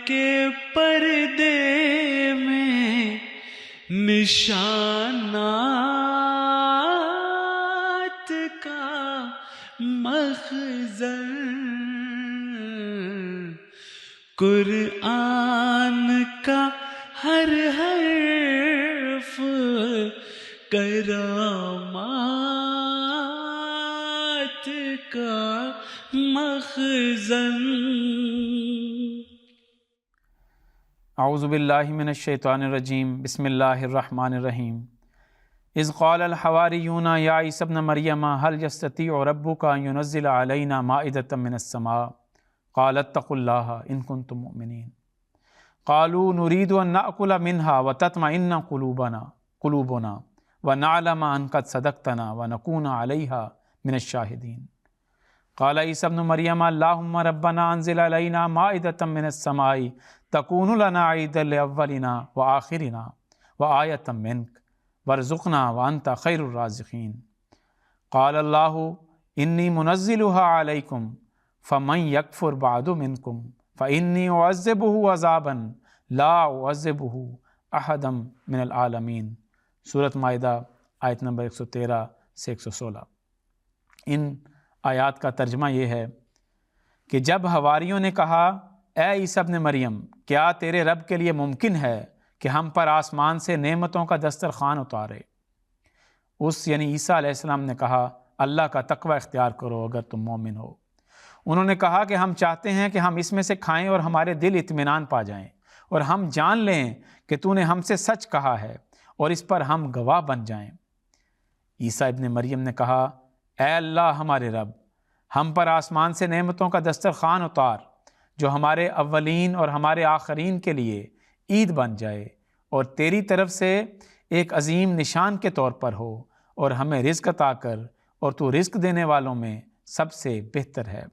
کے پردے میں نشانات کا مخزن، قرآن کا ہر حرف کرامات کا مخزن۔ اعوذ باللہ من الشیطان الرجیم، بسم اللہ الرحمن الرحیم۔ اذ قال الحواریون یا عیسی ابن مریم هل یستطیع ربک ان ینزل علینا مائدۃ من السماء قال اتقوا اللہ ان کنتم مؤمنین قالوا نريد ان نأکل منها وتطمئن قلوبنا ونعلم ان قد صدقتنا ونکون علیہا من الشاہدین قال عیسی ابن مریم اللہم ربنا انزل علینا مائدۃ من السماء تکون لنا عیدا لاولنا وآخرنا وآیۃ منک وارزقنا وانت خیر الرازقین قال اللہ انی منزلها علیکم فمن یکفر بعد منکم فانی اعذبہ عذابا لا اعذبہ احدا من العالمین۔ سورۃ مائدہ آیت نمبر 113 سے 116۔ ان آیات کا ترجمہ یہ ہے کہ جب حواریوں نے کہا اے عیسی ابن مریم، کیا تیرے رب کے لیے ممکن ہے کہ ہم پر آسمان سے نعمتوں کا دسترخوان اتارے؟ یعنی عیسیٰ علیہ السلام نے کہا اللہ کا تقوی اختیار کرو اگر تم مومن ہو۔ انہوں نے کہا کہ ہم چاہتے ہیں کہ ہم اس میں سے کھائیں اور ہمارے دل اطمینان پا جائیں اور ہم جان لیں کہ تو نے ہم سے سچ کہا ہے اور اس پر ہم گواہ بن جائیں۔ عیسیٰ ابن مریم نے کہا اے اللہ ہمارے رب، ہم پر آسمان سے نعمتوں کا دسترخوان اتار جو ہمارے اولین اور ہمارے آخرین کے لیے عید بن جائے اور تیری طرف سے ایک عظیم نشان کے طور پر ہو، اور ہمیں رزق عطا کر اور تو رزق دینے والوں میں سب سے بہتر ہے۔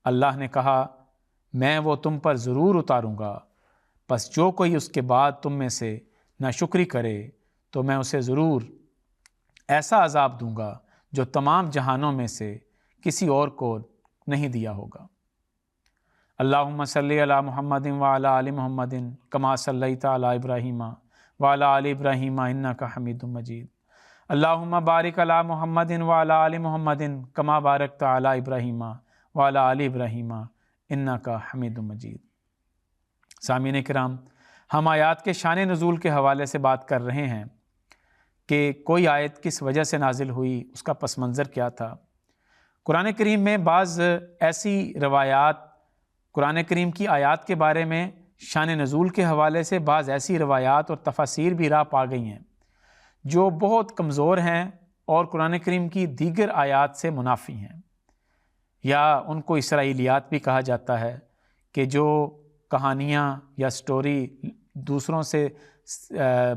اللہ نے کہا میں وہ تم پر ضرور اتاروں گا، پس جو کوئی اس کے بعد تم میں سے ناشکری کرے تو میں اسے ضرور ایسا عذاب دوں گا جو تمام جہانوں میں سے کسی اور کو نہیں دیا ہوگا۔ اللہم صلی علی محمد وعلی آل محمد کما صلیت علی ابراہیم وعلی آل ابراہیم انک حمید مجید۔ اللہم بارک علی محمد وعلی آل محمد کما بارکت علی ابراہیم وعلی آل ابراہیم انک حمید مجید۔ سامعین کرام، ہم آیات کے شان نزول کے حوالے سے بات کر رہے ہیں کہ کوئی آیت کس وجہ سے نازل ہوئی، اس کا پس منظر کیا تھا۔ قرآن کریم میں بعض ایسی روایات، قرآن کریم کی آیات کے بارے میں شان نزول کے حوالے سے بعض ایسی روایات اور تفاسیر بھی راہ پا گئی ہیں جو بہت کمزور ہیں اور قرآن کریم کی دیگر آیات سے منافی ہیں، یا ان کو اسرائیلیات بھی کہا جاتا ہے کہ جو کہانیاں یا سٹوری دوسروں سے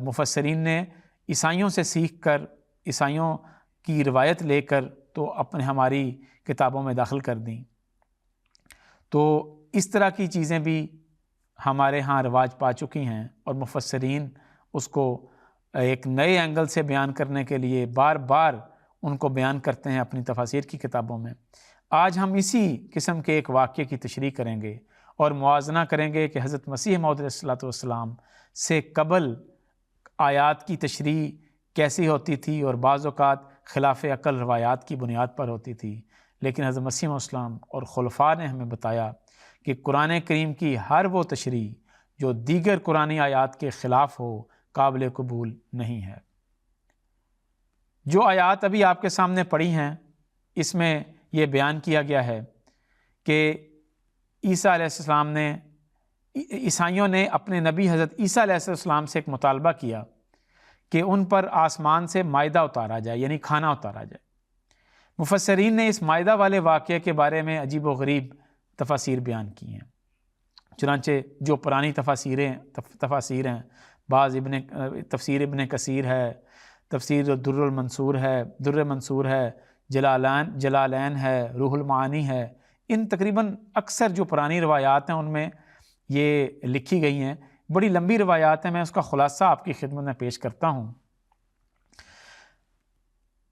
مفسرین نے عیسائیوں سے سیکھ کر، عیسائیوں کی روایت لے کر تو اپنے ہماری کتابوں میں داخل کر دیں۔ تو اس طرح کی چیزیں بھی ہمارے ہاں رواج پا چکی ہیں اور مفسرین اس کو ایک نئے اینگل سے بیان کرنے کے لیے بار بار ان کو بیان کرتے ہیں اپنی تفاسیر کی کتابوں میں۔ آج ہم اسی قسم کے ایک واقعے کی تشریح کریں گے اور موازنہ کریں گے کہ حضرت مسیح موعود علیہ الصلوۃ والسلام سے قبل آیات کی تشریح کیسی ہوتی تھی اور بعض اوقات خلاف عقل روایات کی بنیاد پر ہوتی تھی، لیکن حضرت مسیح علیہ السلام اور خلفاء نے ہمیں بتایا کہ قرآن کریم کی ہر وہ تشریح جو دیگر قرآنی آیات کے خلاف ہو قابل قبول نہیں ہے۔ جو آیات ابھی آپ کے سامنے پڑھی ہیں اس میں یہ بیان کیا گیا ہے کہ عیسیٰ علیہ السلام نے، عیسائیوں نے اپنے نبی حضرت عیسیٰ علیہ السلام سے ایک مطالبہ کیا کہ ان پر آسمان سے مائدہ اتارا جائے، یعنی کھانا اتارا جائے۔ مفسرین نے اس مائدہ والے واقعے کے بارے میں عجیب و غریب تفاسیر بیان کی ہیں، چنانچہ جو پرانی تفاسیر ہیں، بعض تفسیر ابن کثیر ہے، تفسیر در منصور ہے، جلالین ہے، روح المعانی ہے، ان تقریباً اکثر جو پرانی روایات ہیں ان میں یہ لکھی گئی ہیں۔ بڑی لمبی روایات ہیں، میں اس کا خلاصہ آپ کی خدمت میں پیش کرتا ہوں۔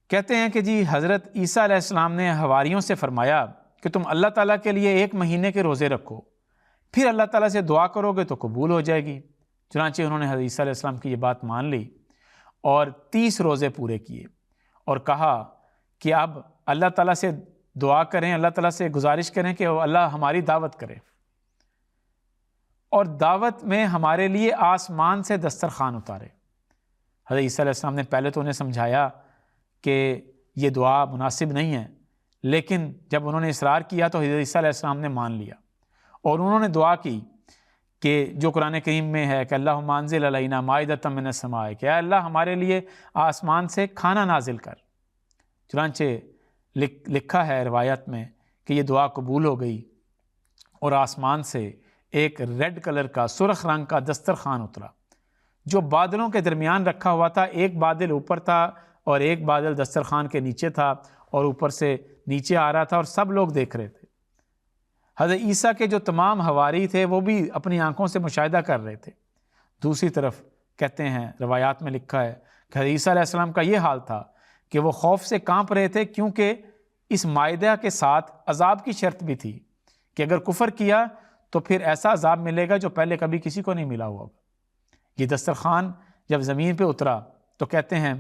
کہتے ہیں کہ جی حضرت عیسیٰ علیہ السلام نے حواریوں سے فرمایا کہ تم اللہ تعالیٰ کے لیے 1 مہینے کے روزے رکھو پھر اللہ تعالیٰ سے دعا کرو گے تو قبول ہو جائے گی۔ چنانچہ انہوں نے حضرت عیسیٰ علیہ السلام کی یہ بات مان لی اور 30 روزے پورے کیے اور کہا کہ اب اللہ تعالیٰ سے دعا کریں، اللہ تعالیٰ سے گزارش کریں کہ اللہ ہماری دعوت کرے، اور دعوت میں ہمارے لیے آسمان سے دسترخوان اتارے۔ حضرت عیسیٰ علیہ السلام نے پہلے تو انہیں سمجھایا کہ یہ دعا مناسب نہیں ہے، لیکن جب انہوں نے اصرار کیا تو حضرت عیسیٰ علیہ السلام نے مان لیا، اور انہوں نے دعا کی کہ جو قرآن کریم میں ہے کہ اللہم انزل علینا مائدۃ من السماء، کہ اے اللہ ہمارے لیے آسمان سے کھانا نازل کر۔ چنانچہ لکھا ہے روایت میں کہ یہ دعا قبول ہو گئی اور آسمان سے ایک ریڈ کلر کا، سرخ رنگ کا دسترخوان اترا جو بادلوں کے درمیان رکھا ہوا تھا۔ ایک بادل اوپر تھا اور ایک بادل دسترخوان کے نیچے تھا، اور اوپر سے نیچے آ رہا تھا اور سب لوگ دیکھ رہے تھے۔ حضرت عیسیٰ کے جو تمام حواری تھے وہ بھی اپنی آنکھوں سے مشاہدہ کر رہے تھے۔ دوسری طرف کہتے ہیں روایات میں لکھا ہے کہ حضرت عیسیٰ علیہ السلام کا یہ حال تھا کہ وہ خوف سے کانپ رہے تھے، کیونکہ اس مائدہ کے ساتھ عذاب کی شرط بھی تھی کہ اگر کفر کیا تو پھر ایسا عذاب ملے گا جو پہلے کبھی کسی کو نہیں ملا ہوا ہوگا۔ یہ دسترخوان جب زمین پہ اترا تو کہتے ہیں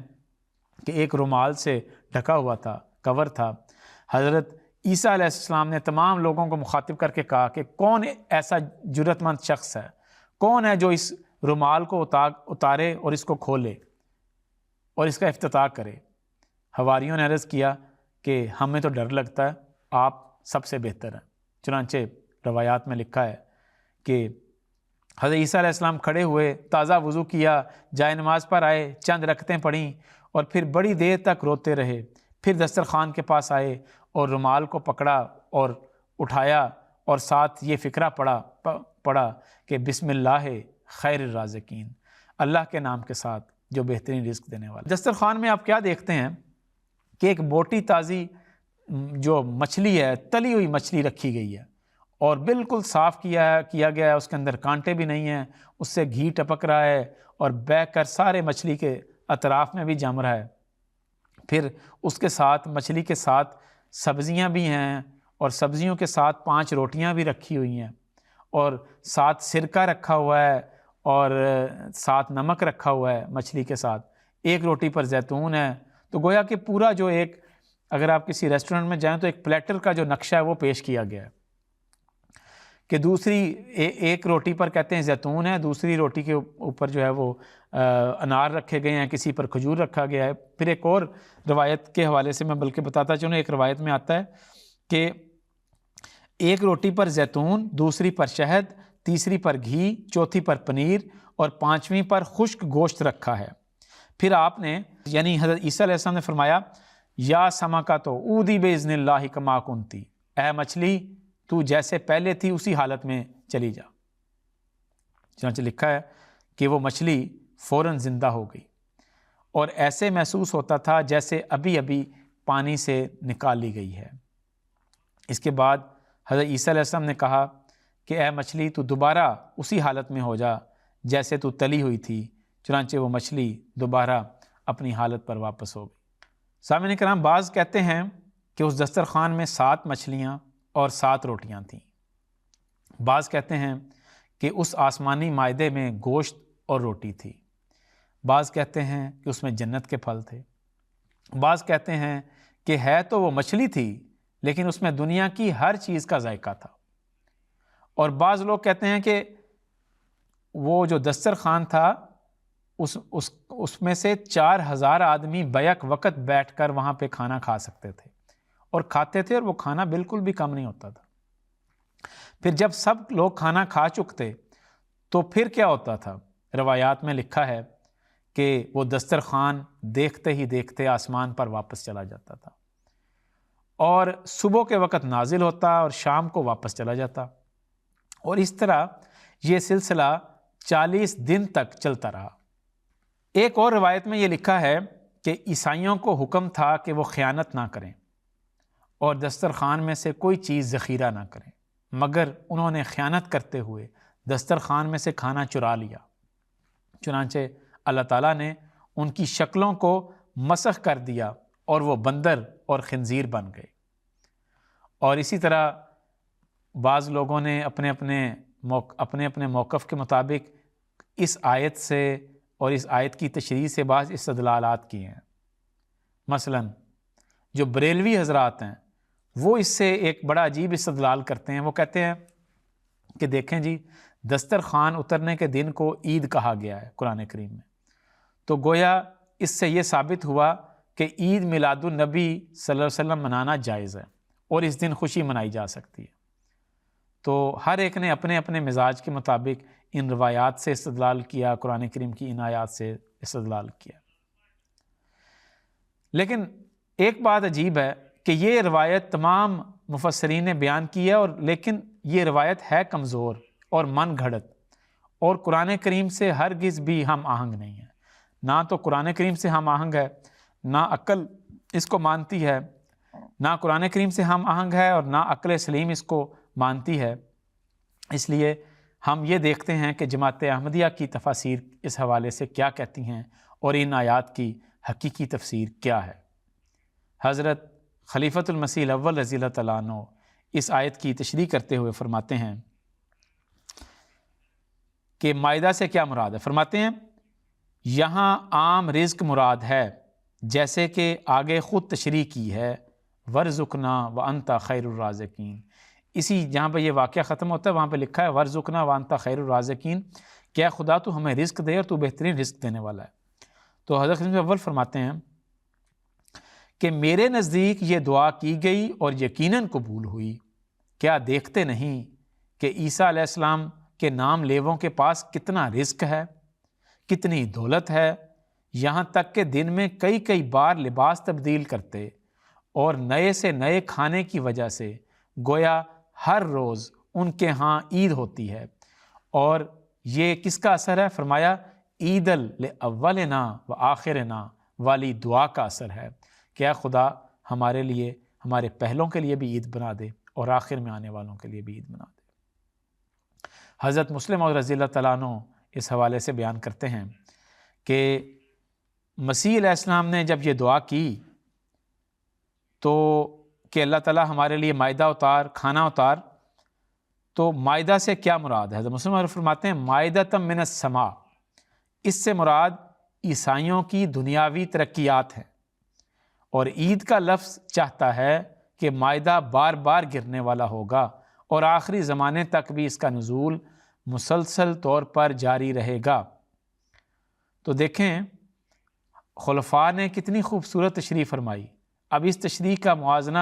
کہ ایک رومال سے ڈھکا ہوا تھا، کور تھا۔ حضرت عیسیٰ علیہ السلام نے تمام لوگوں کو مخاطب کر کے کہا کہ کون ایسا جرأت مند شخص ہے، کون ہے جو اس رومال کو اتارے اور اس کو کھولے اور اس کا افتتاح کرے۔ حواریوں نے عرض کیا کہ ہمیں تو ڈر لگتا ہے، آپ سب سے بہتر ہیں۔ چنانچہ روایات میں لکھا ہے کہ حضرت عیسیٰ علیہ السلام کھڑے ہوئے، تازہ وضو کیا، جائے نماز پر آئے، چند رکعتیں پڑھیں اور پھر بڑی دیر تک روتے رہے۔ پھر دسترخوان کے پاس آئے اور رومال کو پکڑا اور اٹھایا اور ساتھ یہ فقرہ پڑھا کہ بسم اللہ خیر الرازقین، اللہ کے نام کے ساتھ جو بہترین رزق دینے والا۔ دسترخوان میں آپ کیا دیکھتے ہیں کہ ایک موٹی تازی جو مچھلی ہے، تلی ہوئی مچھلی رکھی گئی ہے اور بالکل صاف کیا گیا ہے، اس کے اندر کانٹے بھی نہیں ہیں، اس سے گھی ٹپک رہا ہے اور بہہ کر سارے مچھلی کے اطراف میں بھی جم رہا ہے۔ پھر اس کے ساتھ مچھلی کے ساتھ سبزیاں بھی ہیں اور سبزیوں کے ساتھ 5 روٹیاں بھی رکھی ہوئی ہیں اور ساتھ سرکہ رکھا ہوا ہے اور ساتھ نمک رکھا ہوا ہے مچھلی کے ساتھ۔ ایک روٹی پر زیتون ہے۔ تو گویا کہ پورا جو ایک، اگر آپ کسی ریسٹورنٹ میں جائیں تو ایک پلیٹر کا جو نقشہ ہے وہ پیش کیا گیا ہے کہ دوسری ایک روٹی پر کہتے ہیں زیتون ہے، دوسری روٹی کے اوپر جو ہے وہ انار رکھے گئے ہیں، کسی پر کھجور رکھا گیا ہے۔ پھر ایک اور روایت کے حوالے سے میں بلکہ بتاتا چلوں، ایک روایت میں آتا ہے کہ ایک روٹی پر زیتون، دوسری پر شہد، تیسری پر گھی، چوتھی پر پنیر اور 5ویں پر خشک گوشت رکھا ہے۔ پھر آپ نے یعنی حضرت عیسیٰ علیہ السلام نے فرمایا یا سمکا تو اودی باذن اللہ کما کنتی، اے مچھلی تو جیسے پہلے تھی اسی حالت میں چلی جا۔ چنانچہ لکھا ہے کہ وہ مچھلی فوراً زندہ ہو گئی اور ایسے محسوس ہوتا تھا جیسے ابھی ابھی پانی سے نکال لی گئی ہے۔ اس کے بعد حضرت عیسیٰ علیہ السلام نے کہا کہ اے مچھلی تو دوبارہ اسی حالت میں ہو جا جیسے تو تلی ہوئی تھی۔ چنانچہ وہ مچھلی دوبارہ اپنی حالت پر واپس ہو گئی۔ سامعین کرام، بعض کہتے ہیں کہ اس دسترخوان میں 7 مچھلیاں اور 7 روٹیاں تھیں۔ بعض کہتے ہیں کہ اس آسمانی مائدے میں گوشت اور روٹی تھی۔ بعض کہتے ہیں کہ اس میں جنت کے پھل تھے۔ بعض کہتے ہیں کہ ہے تو وہ مچھلی تھی لیکن اس میں دنیا کی ہر چیز کا ذائقہ تھا۔ اور بعض لوگ کہتے ہیں کہ وہ جو دسترخوان تھا اس میں سے 4000 آدمی بیک وقت بیٹھ کر وہاں پہ کھانا کھا سکتے تھے اور کھاتے تھے، اور وہ کھانا بالکل بھی کم نہیں ہوتا تھا۔ پھر جب سب لوگ کھانا کھا چکتے تو پھر کیا ہوتا تھا؟ روایات میں لکھا ہے کہ وہ دسترخوان دیکھتے ہی دیکھتے آسمان پر واپس چلا جاتا تھا اور صبح کے وقت نازل ہوتا اور شام کو واپس چلا جاتا، اور اس طرح یہ سلسلہ 40 دن تک چلتا رہا۔ ایک اور روایت میں یہ لکھا ہے کہ عیسائیوں کو حکم تھا کہ وہ خیانت نہ کریں اور دسترخوان میں سے کوئی چیز ذخیرہ نہ کریں، مگر انہوں نے خیانت کرتے ہوئے دسترخوان میں سے کھانا چرا لیا۔ چنانچہ اللہ تعالیٰ نے ان کی شکلوں کو مسخ کر دیا اور وہ بندر اور خنزیر بن گئے۔ اور اسی طرح بعض لوگوں نے اپنے اپنے اپنے اپنے موقف کے مطابق اس آیت سے اور اس آیت کی تشریح سے بعض استدلالات کیے ہیں۔ مثلاً جو بریلوی حضرات ہیں وہ اس سے ایک بڑا عجیب استدلال کرتے ہیں۔ وہ کہتے ہیں کہ دیکھیں جی، دسترخوان اترنے کے دن کو عید کہا گیا ہے قرآن کریم میں، تو گویا اس سے یہ ثابت ہوا کہ عید میلاد النبی صلی اللہ علیہ وسلم منانا جائز ہے اور اس دن خوشی منائی جا سکتی ہے۔ تو ہر ایک نے اپنے اپنے مزاج کے مطابق ان روایات سے استدلال کیا، قرآن کریم کی ان آیات سے استدلال کیا۔ لیکن ایک بات عجیب ہے کہ یہ روایت تمام مفسرین نے بیان کی ہے، اور لیکن یہ روایت ہے کمزور اور من گھڑت، اور قرآن کریم سے ہرگز بھی ہم آہنگ نہیں ہے۔ نہ تو قرآن کریم سے ہم آہنگ ہے، نہ عقل اس کو مانتی ہے، نہ قرآن کریم سے ہم آہنگ ہے اور نہ عقل سلیم اس کو مانتی ہے۔ اس لیے ہم یہ دیکھتے ہیں کہ جماعت احمدیہ کی تفاسیر اس حوالے سے کیا کہتی ہیں اور ان آیات کی حقیقی تفسیر کیا ہے۔ حضرت خلیفۃ المسیح الاول رضی اللہ تعالیٰ عنہ اس آیت کی تشریح کرتے ہوئے فرماتے ہیں کہ مائدہ سے کیا مراد ہے۔ فرماتے ہیں یہاں عام رزق مراد ہے، جیسے کہ آگے خود تشریح کی ہے، ورزقنا وانت خیر الرازقین۔ اسی جہاں پہ یہ واقعہ ختم ہوتا ہے وہاں پہ لکھا ہے ورزقنا وانت خیر الرازقین، کیا خدا تو ہمیں رزق دے اور تو بہترین رزق دینے والا ہے۔ تو حضرت خلیفہ اول فرماتے ہیں کہ میرے نزدیک یہ دعا کی گئی اور یقیناً قبول ہوئی۔ کیا دیکھتے نہیں کہ عیسیٰ علیہ السلام کے نام لیووں کے پاس کتنا رزق ہے، کتنی دولت ہے، یہاں تک کہ دن میں کئی کئی بار لباس تبدیل کرتے، اور نئے سے نئے کھانے کی وجہ سے گویا ہر روز ان کے ہاں عید ہوتی ہے۔ اور یہ کس کا اثر ہے؟ فرمایا عید الاولنا و آخرنا والی دعا کا اثر ہے کہ اے خدا ہمارے لیے، ہمارے پہلوں کے لیے بھی عید بنا دے اور آخر میں آنے والوں کے لیے بھی عید بنا دے۔ حضرت مسلم اور رضی اللہ تعالیٰ عنہ اس حوالے سے بیان کرتے ہیں کہ مسیح علیہ السلام نے جب یہ دعا کی تو کہ اللہ تعالیٰ ہمارے لیے مائدہ اتار، کھانا اتار، تو مائدہ سے کیا مراد ہے؟ حضرت مسلم اور فرماتے ہیں مائدۃ من السماء، اس سے مراد عیسائیوں کی دنیاوی ترقیات ہیں، اور عید کا لفظ چاہتا ہے کہ مائدہ بار بار گرنے والا ہوگا اور آخری زمانے تک بھی اس کا نزول مسلسل طور پر جاری رہے گا۔ تو دیکھیں خلفاء نے کتنی خوبصورت تشریح فرمائی۔ اب اس تشریح کا موازنہ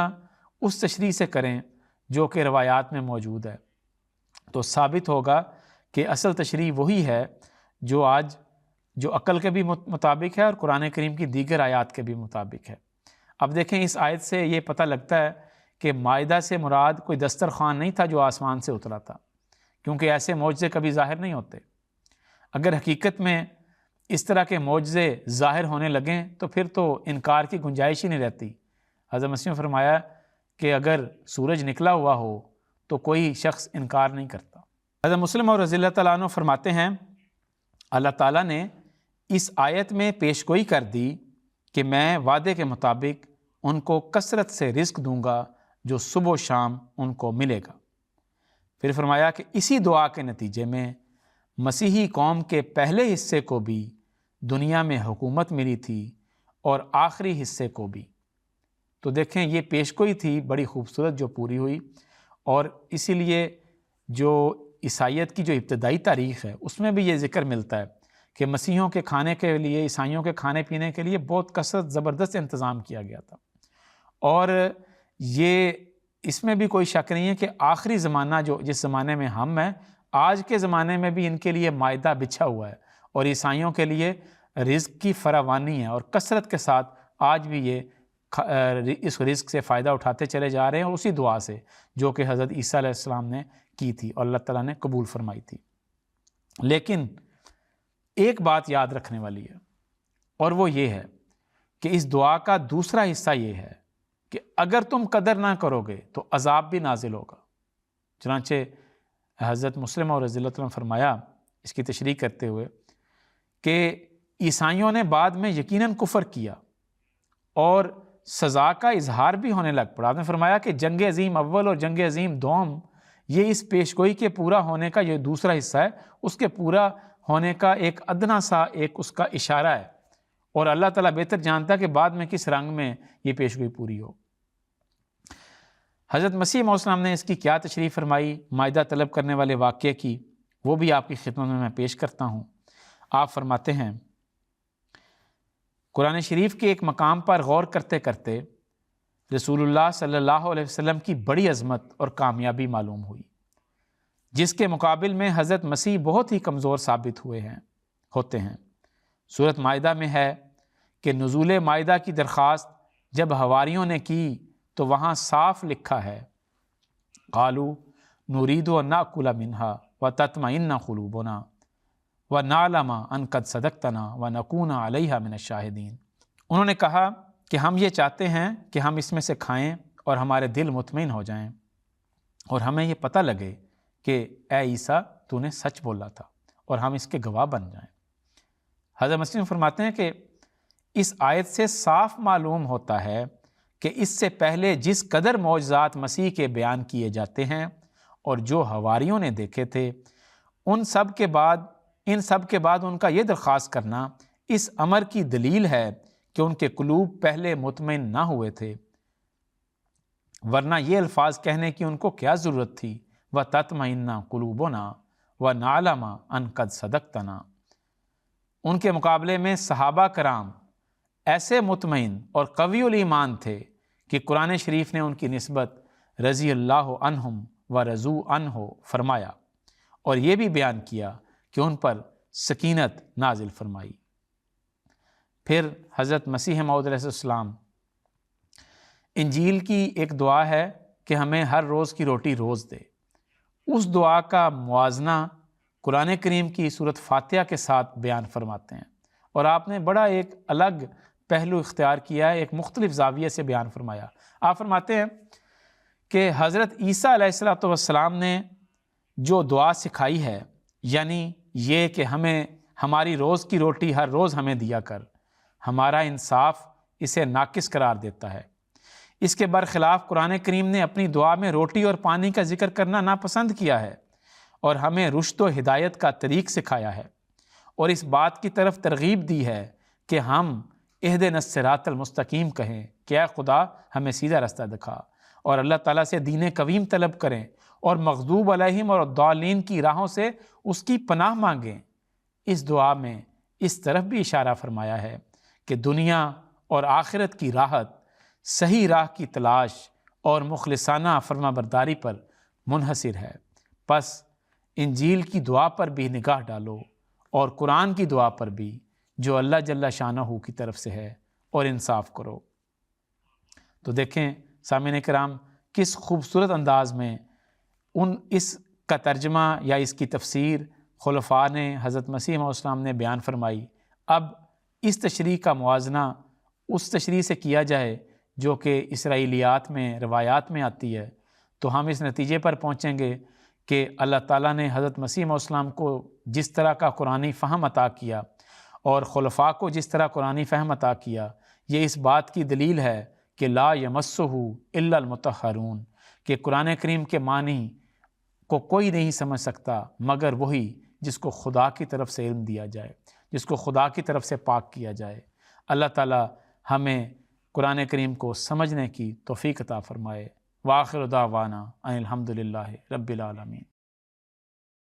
اس تشریح سے کریں جو کہ روایات میں موجود ہے، تو ثابت ہوگا کہ اصل تشریح وہی ہے جو آج جو عقل کے بھی مطابق ہے اور قرآن کریم کی دیگر آیات کے بھی مطابق ہے۔ اب دیکھیں اس آیت سے یہ پتہ لگتا ہے کہ مائدہ سے مراد کوئی دسترخوان نہیں تھا جو آسمان سے اترا تھا، کیونکہ ایسے معجزے کبھی ظاہر نہیں ہوتے۔ اگر حقیقت میں اس طرح کے معجزے ظاہر ہونے لگیں تو پھر تو انکار کی گنجائش ہی نہیں رہتی۔ حضرت مسیح نے فرمایا کہ اگر سورج نکلا ہوا ہو تو کوئی شخص انکار نہیں کرتا۔ حضرت مسلم اور رضی اللہ تعالیٰ عنہ فرماتے ہیں اللہ تعالیٰ نے اس آیت میں پیش گوئی کر دی کہ میں وعدے کے مطابق ان کو کثرت سے رزق دوں گا جو صبح و شام ان کو ملے گا۔ پھر فرمایا کہ اسی دعا کے نتیجے میں مسیحی قوم کے پہلے حصے کو بھی دنیا میں حکومت ملی تھی اور آخری حصے کو بھی۔ تو دیکھیں یہ پیش گوئی تھی بڑی خوبصورت جو پوری ہوئی، اور اسی لیے جو عیسائیت کی جو ابتدائی تاریخ ہے اس میں بھی یہ ذکر ملتا ہے کہ مسیحیوں کے کھانے کے لیے، عیسائیوں کے کھانے پینے کے لیے بہت کثرت زبردست انتظام کیا گیا تھا، اور یہ اس میں بھی کوئی شک نہیں ہے کہ آخری زمانہ جو جس زمانے میں ہم ہیں، آج کے زمانے میں بھی ان کے لیے مائدہ بچھا ہوا ہے اور عیسائیوں کے لیے رزق کی فراوانی ہے، اور کثرت کے ساتھ آج بھی یہ اس رزق سے فائدہ اٹھاتے چلے جا رہے ہیں، اور اسی دعا سے جو کہ حضرت عیسیٰ علیہ السلام نے کی تھی اور اللہ تعالیٰ نے قبول فرمائی تھی۔ لیکن ایک بات یاد رکھنے والی ہے، اور وہ یہ ہے کہ اس دعا کا دوسرا حصہ یہ ہے کہ اگر تم قدر نہ کرو گے تو عذاب بھی نازل ہوگا۔ چنانچہ حضرت مسلم اور رضی اللہ عنہ فرمایا اس کی تشریح کرتے ہوئے کہ عیسائیوں نے بعد میں یقیناً کفر کیا اور سزا کا اظہار بھی ہونے لگ پڑا۔ آپ نے فرمایا کہ جنگ عظیم اول اور جنگ عظیم دوم یہ اس پیشگوئی کے پورا ہونے کا یہ دوسرا حصہ ہے، اس کے پورا ہونے کا ایک ادنا سا ایک اس کا اشارہ ہے، اور اللہ تعالیٰ بہتر جانتا ہے کہ بعد میں کس رنگ میں یہ پیشگوئی پوری ہو۔ حضرت مسیح علیہ السلام نے اس کی کیا تشریح فرمائی، مائدہ طلب کرنے والے واقعے کی، وہ بھی آپ کی خدمت میں پیش کرتا ہوں۔ آپ فرماتے ہیں، قرآن شریف کے ایک مقام پر غور کرتے کرتے رسول اللہ صلی اللہ علیہ وسلم کی بڑی عظمت اور کامیابی معلوم ہوئی، جس کے مقابل میں حضرت مسیح بہت ہی کمزور ثابت ہوتے ہیں۔ سورۃ مائدہ میں ہے کہ نزول مائدہ کی درخواست جب حواریوں نے کی تو وہاں صاف لکھا ہے، قالوا نريد ان ناكل منها وتطمئن قلوبنا ونعلم ان قد صدقتنا ونكون عليها من الشاهدين۔ انہوں نے کہا کہ ہم یہ چاہتے ہیں کہ ہم اس میں سے کھائیں اور ہمارے دل مطمئن ہو جائیں اور ہمیں یہ پتہ لگے کہ اے عیسیٰ تو نے سچ بولا تھا اور ہم اس کے گواہ بن جائیں۔ حضرت مسیح فرماتے ہیں کہ اس آیت سے صاف معلوم ہوتا ہے کہ اس سے پہلے جس قدر معجزات مسیح کے بیان کیے جاتے ہیں اور جو حواریوں نے دیکھے تھے، ان سب کے بعد ان کا یہ درخواست کرنا اس امر کی دلیل ہے کہ ان کے قلوب پہلے مطمئن نہ ہوئے تھے، ورنہ یہ الفاظ کہنے کی ان کو کیا ضرورت تھی، وَتَطْمَئِنَّ قُلُوبُنَا وَنَعْلَمَ أَن قَدْ صَدَقْتَنَا۔ ان کے مقابلے میں صحابہ کرام ایسے مطمئن اور قوی الایمان تھے کہ قرآن شریف نے ان کی نسبت رضی اللہ عنہم ورضوا عنہ فرمایا، اور یہ بھی بیان کیا کہ ان پر سکینت نازل فرمائی۔ پھر حضرت مسیح موعود علیہ السلام، انجیل کی ایک دعا ہے کہ ہمیں ہر روز کی روٹی روز دے، اس دعا کا موازنہ قرآن کریم کی سورۃ فاتحہ کے ساتھ بیان فرماتے ہیں، اور آپ نے بڑا ایک الگ پہلو اختیار کیا ہے، ایک مختلف زاویے سے بیان فرمایا۔ آپ فرماتے ہیں کہ حضرت عیسیٰ علیہ السلام نے جو دعا سکھائی ہے، یعنی یہ کہ ہمیں ہماری روز کی روٹی ہر روز ہمیں دیا کر، ہمارا انصاف اسے ناقص قرار دیتا ہے۔ اس کے برخلاف قرآن کریم نے اپنی دعا میں روٹی اور پانی کا ذکر کرنا ناپسند کیا ہے، اور ہمیں رشد و ہدایت کا طریق سکھایا ہے، اور اس بات کی طرف ترغیب دی ہے کہ ہم اہدنا الصراط المستقیم کہیں کہ اے خدا ہمیں سیدھا رستہ دکھا، اور اللہ تعالیٰ سے دین قویم طلب کریں اور مغضوب علیہم اور الضالین کی راہوں سے اس کی پناہ مانگیں۔ اس دعا میں اس طرف بھی اشارہ فرمایا ہے کہ دنیا اور آخرت کی راحت صحیح راہ کی تلاش اور مخلصانہ فرما برداری پر منحصر ہے۔ پس انجیل کی دعا پر بھی نگاہ ڈالو اور قرآن کی دعا پر بھی، جو اللہ جل شانہ کی طرف سے ہے، اور انصاف کرو۔ تو دیکھیں سامعین کرام، کس خوبصورت انداز میں اس کا ترجمہ یا اس کی تفسیر خلفاء نے، حضرت مسیح علیہ السلام نے بیان فرمائی۔ اب اس تشریح کا موازنہ اس تشریح سے کیا جائے جو کہ اسرائیلیات میں، روایات میں آتی ہے، تو ہم اس نتیجے پر پہنچیں گے کہ اللہ تعالیٰ نے حضرت مسیح علیہ السلام کو جس طرح کا قرآنی فہم عطا کیا اور خلفاء کو جس طرح قرآنی فہم عطا کیا، یہ اس بات کی دلیل ہے کہ لا یمسہ الا المطہرون، کہ قرآن کریم کے معنی کو کوئی نہیں سمجھ سکتا مگر وہی جس کو خدا کی طرف سے علم دیا جائے، جس کو خدا کی طرف سے پاک کیا جائے۔ اللہ تعالیٰ ہمیں قرآن کریم کو سمجھنے کی توفیق عطا فرمائے۔ وآخر دعوانا ان الحمد للہ رب العالمین۔